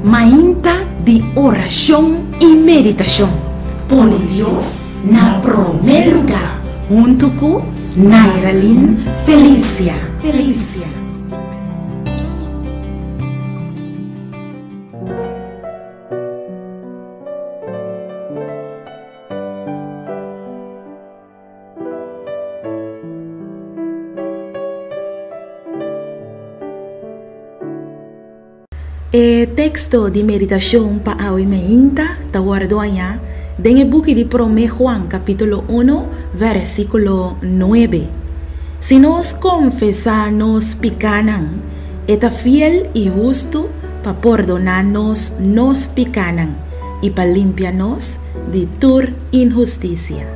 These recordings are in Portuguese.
Mainta de oração e meditação. Põe Deus na primeiro lugar. Junto com Nairalyn Felícia. O texto de meditação para a mainta está guardado en el book de 1 Juan capítulo 1 versículo 9. Si nos confesamos picanan, está fiel y justo para perdonarnos nos picanan y para limpiarnos de toda injusticia.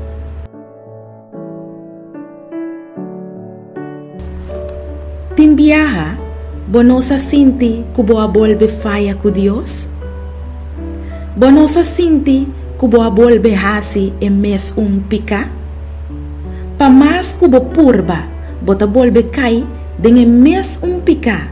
Tin viaja, bonosa sinti que boa volve falla com Deus? Bonosa sinti que boa volve hasi em mes pica? Pa mais que boa purba, bota volve cai em mes pica.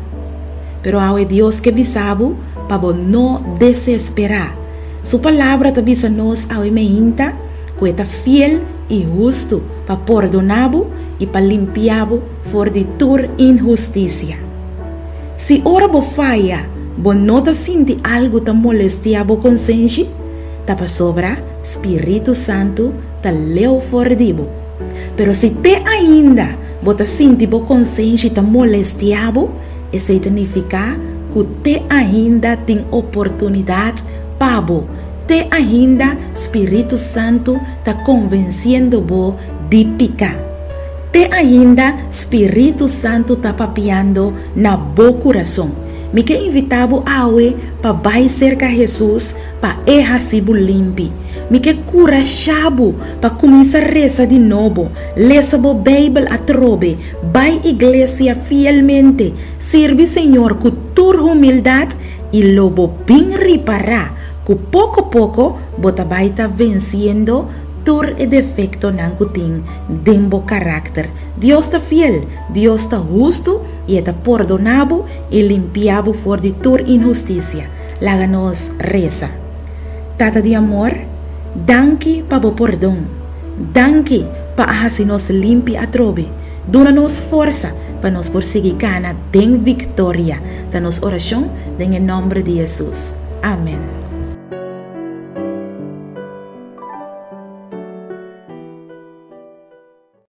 Pero é Deus que bisabo pa bo não desesperar. Sua palavra te bisa nos ao meinta, que está fiel e justo pa perdonabo e pa limpiabo for de toda injusticia. Se ora bo falla, bo nota sinti algo ta molestia bo consciência, ta pa sobra Espírito Santo ta leu fora de bo. Pero se te ainda bo ta sinti bo consciência ta molestia bo, isso significa que te ainda tem oportunidade pa bo. Te ainda Espírito Santo ta convencendo bo de picar. Te ainda Espírito Santo está papiando na bo coração. Me que invitavo awe para vai cerca Jesus para errar se limpi. Me que cura chabo para começar a rezar de novo. Lesa bo Bíblia a trobe. Vai igreja fielmente. Sirve Senhor com toda humildade e lobo bem reparar. Que pouco a pouco bota vai tá vencendo todo o defecto que tem dentro do caráter. Deus está fiel, Deus está justo e está perdonado e limpiado por de toda injustiça. Láganos reza. Tata de amor, danke para o perdão. Danke para que nos limpe a trobe. Dona-nos força para nos prosseguir cana den vitória. Da nos oração, em nome de Jesus. Amém.